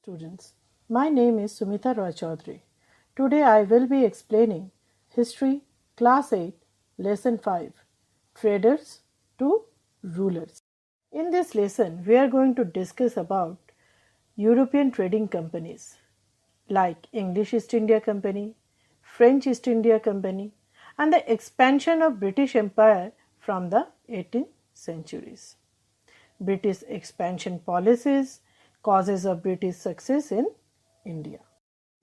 students. My name is Sumita Roy Chaudhary. Today I will be explaining History Class 8 Lesson 5 Traders to Rulers. In this lesson we are going to discuss about European trading companies like English East India Company, French East India Company and the expansion of British Empire from the 18th centuries. British expansion policies, causes of British success in India.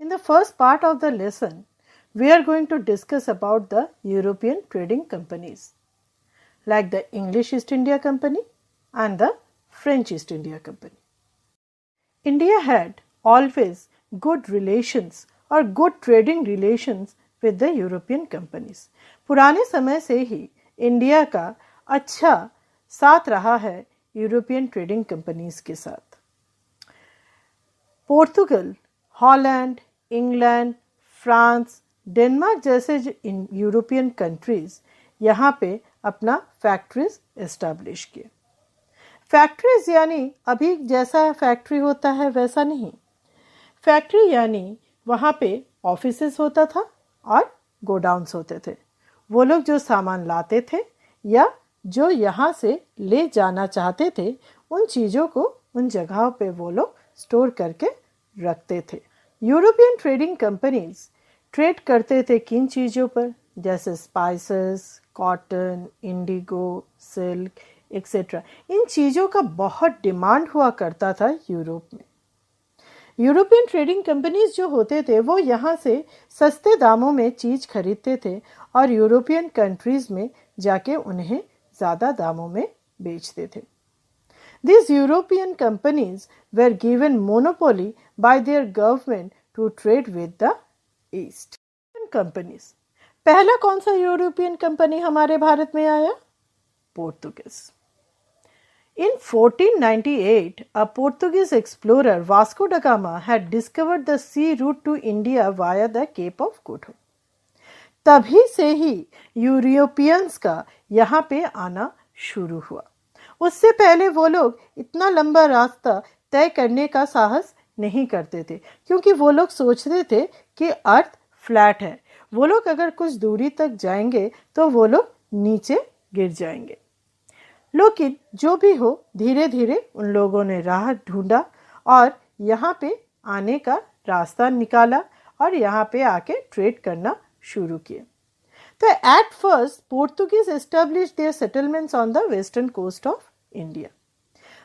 In the first part of the lesson, we are going to discuss about the European trading companies like the English East India Company and the French East India Company. India had always good relations or good trading relations with the European companies. पुराने समय से ही India का अच्छा साथ रहा है European trading companies के साथ. Portugal, Holland, England, France, Denmark जैसे यूरोपियन कंट्रीज यहाँ पे अपना फैक्ट्रीज एस्टैब्लिश किए. फैक्ट्रीज यानी अभी जैसा फैक्ट्री होता है वैसा नहीं. फैक्ट्री यानी वहाँ पे ऑफिसेस होता था और गोडाउन्स होते थे. वो लोग जो सामान लाते थे या जो यहाँ से ले जाना चाहते थे उन चीज़ों को उन जगहों पे वो लोग स्टोर करके रखते थे. यूरोपियन ट्रेडिंग कंपनीज ट्रेड करते थे किन चीज़ों पर, जैसे spices, cotton, indigo, silk etcetera. इन चीज़ों का बहुत डिमांड हुआ करता था यूरोप में. यूरोपियन ट्रेडिंग कंपनीज जो होते थे वो यहाँ से सस्ते दामों में चीज़ खरीदते थे और यूरोपियन कंट्रीज़ में जाके उन्हें ज़्यादा दामों में बेचते थे. These European companies were given monopoly by their government to trade with the East. Companies. पहला कौन सा यूरोपियन कंपनी हमारे भारत में आया? Portuguese. In 1498, a Portuguese explorer Vasco da Gama had discovered the sea route to India via the Cape of Good Hope. तभी से ही Europeans का यहाँ पे आना शुरू हुआ. उससे पहले वो लोग इतना लंबा रास्ता तय करने का साहस नहीं करते थे क्योंकि वो लोग सोचते थे कि अर्थ फ्लैट है. वो लोग अगर कुछ दूरी तक जाएंगे तो वो लोग नीचे गिर जाएंगे. लेकिन जो भी हो धीरे धीरे उन लोगों ने राह ढूंढा और यहाँ पे आने का रास्ता निकाला और यहाँ पे आके ट्रेड करना शुरू किए. तो at first Portuguese established their settlements on the western coast of India.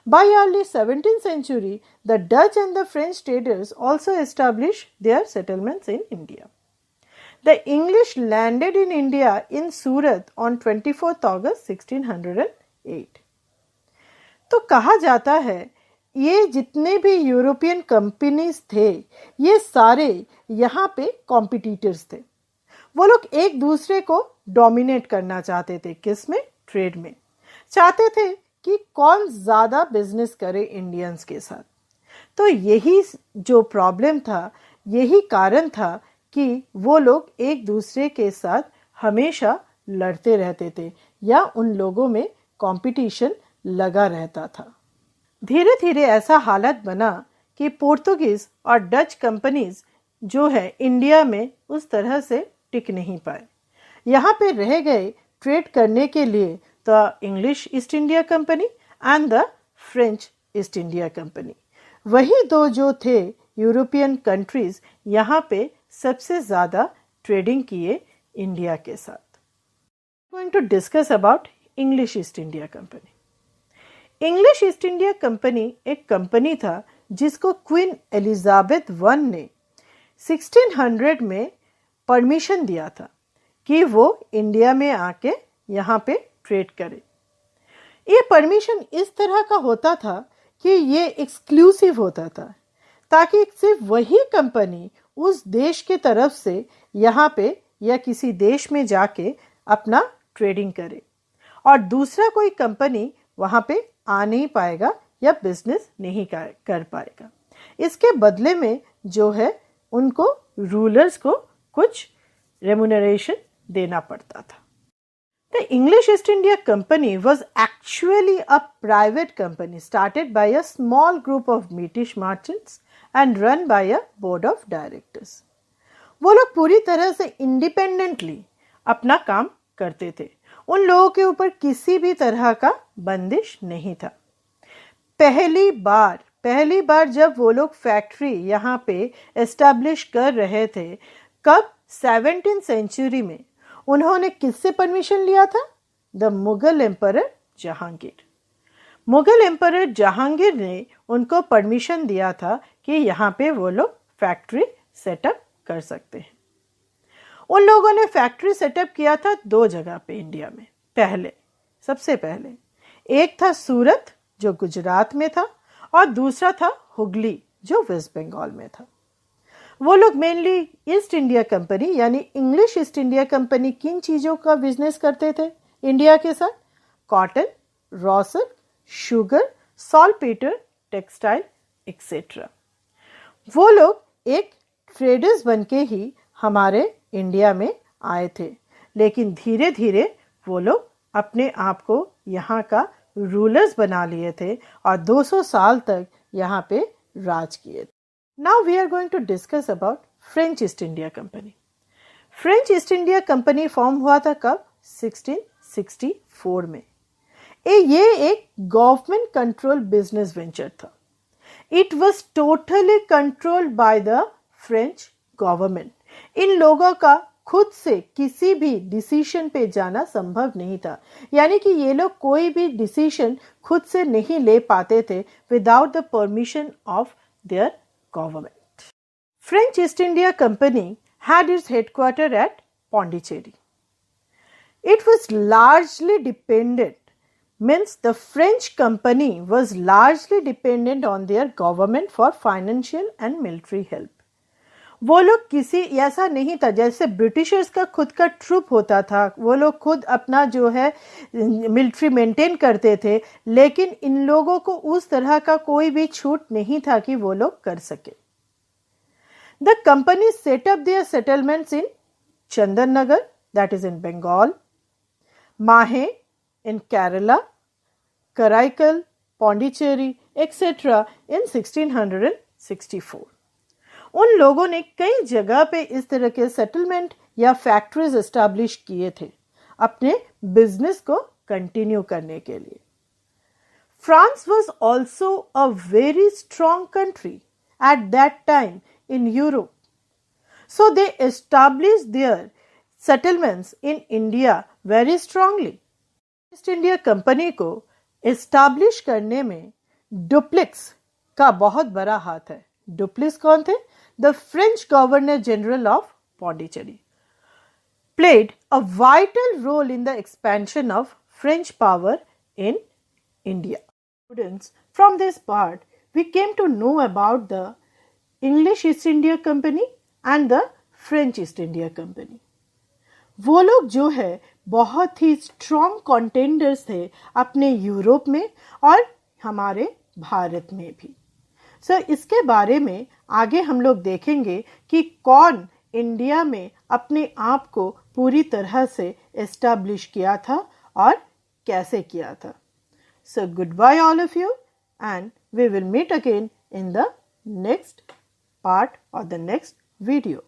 By early 17th century, the Dutch and the French traders also established their settlements in India. The English landed in India in Surat on 24th August 1608. तो कहा जाता है ये जितने भी European companies थे ये सारे यहाँ पे कॉम्पिटिटर्स थे. वो लोग एक दूसरे को डोमिनेट करना चाहते थे. किस में? ट्रेड में. चाहते थे कि कौन ज़्यादा बिजनेस करे इंडियंस के साथ. तो यही जो प्रॉब्लम था, यही कारण था कि वो लोग एक दूसरे के साथ हमेशा लड़ते रहते थे या उन लोगों में कंपटीशन लगा रहता था. धीरे धीरे ऐसा हालत बना कि पोर्तुगीज और डच कंपनीज जो है इंडिया में उस तरह से टिक नहीं पाए. यहाँ पे रह गए ट्रेड करने के लिए the English East India company and the French East India company. वही दो जो थे यूरोपियन कंट्रीज यहाँ पे सबसे ज़्यादा ट्रेडिंग किए इंडिया के साथ. Going to discuss about English East India Company. English East India Company एक कंपनी था जिसको क्वीन एलिजाबेथ वन ने 1600 में परमिशन दिया था कि वो इंडिया में आके यहाँ पे ट्रेड करे. ये परमिशन इस तरह का होता था कि ये एक्सक्लूसिव होता था ताकि सिर्फ वही कंपनी उस देश के तरफ से यहाँ पे या किसी देश में जाके अपना ट्रेडिंग करे और दूसरा कोई कंपनी वहाँ पे आ नहीं पाएगा या बिजनेस नहीं कर पाएगा. इसके बदले में जो है उनको रूलर्स को कुछ रेम्यूनरेशन देना पड़ता था. The English East India Company was actually a private company started by a small group of British merchants and run by a board of directors. वो लोग पूरी तरह से इंडिपेंडेंटली अपना काम करते थे. उन लोगों के ऊपर किसी भी तरह का बंदिश नहीं था. पहली बार जब वो लोग फैक्ट्री यहाँ पे एस्टैब्लिश कर रहे थे, कब? 17th सेंचुरी में. उन्होंने किससे परमिशन लिया था? The Mughal emperor Jahangir. Mughal emperor Jahangir ने उनको परमिशन दिया था कि यहाँ पे वो लोग फैक्ट्री सेटअप कर सकते हैं. उन लोगों ने फैक्ट्री सेटअप किया था 2 जगह पे इंडिया में. सबसे पहले एक था सूरत जो गुजरात में था और दूसरा था हुगली जो वेस्ट बंगाल में था. वो लोग मेनली ईस्ट इंडिया कंपनी यानी इंग्लिश ईस्ट इंडिया कंपनी किन चीज़ों का बिजनेस करते थे इंडिया के साथ? Cotton, raw silk, sugar, saltpetre, textile etcetera. वो लोग एक ट्रेडर्स बनके ही हमारे इंडिया में आए थे, लेकिन धीरे धीरे वो लोग अपने आप को यहाँ का रूलर्स बना लिए थे और 200 साल तक यहाँ पे राज किए. Now we are going to discuss about French East India Company. French East India Company form हुआ था कब? 1664 में. ये एक गवर्नमेंट कंट्रोल बिजनेस वेंचर था. It was totally controlled by the French government. इन लोगों का खुद से किसी भी डिसीजन पे जाना संभव नहीं था, यानी कि ये लोग कोई भी डिसीजन खुद से नहीं ले पाते थे without the permission of their government. French East India company had its headquarter at Pondicherry. It was largely dependent, means the French company was largely dependent on their government for financial and military help. वो लोग किसी ऐसा नहीं था जैसे Britishers का खुद का ट्रूप होता था, वो लोग खुद अपना जो है मिलिट्री मेंटेन करते थे, लेकिन इन लोगों को उस तरह का कोई भी छूट नहीं था कि वो लोग कर सके. The company set up their settlements in Chandannagar, that is in Bengal, Mahe in Kerala, Karaikal, Pondicherry, etc. in 1664. उन लोगों ने कई जगह पे इस तरह के सेटलमेंट या फैक्ट्रीज एस्टैब्लिश किए थे अपने बिजनेस को कंटिन्यू करने के लिए. France was also a very strong country at that time in Europe. So they established their settlements in India very strongly. East India Company को establish करने में डुप्लिक्स का बहुत बड़ा हाथ है. डुप्लिक्स कौन थे? The French Governor General of Pondicherry played a vital role in the expansion of French power in India. Students, from this part, we came to know about the English East India Company and the French East India Company. वो लोग जो है बहुत ही strong कॉन्टेंडर्स थे अपने Europe में और हमारे भारत में भी. इसके बारे में आगे हम लोग देखेंगे कि कौन इंडिया में अपने आप को पूरी तरह से एस्टैब्लिश किया था और कैसे किया था. So goodbye all of you, and we will meet again in the next part or the next video.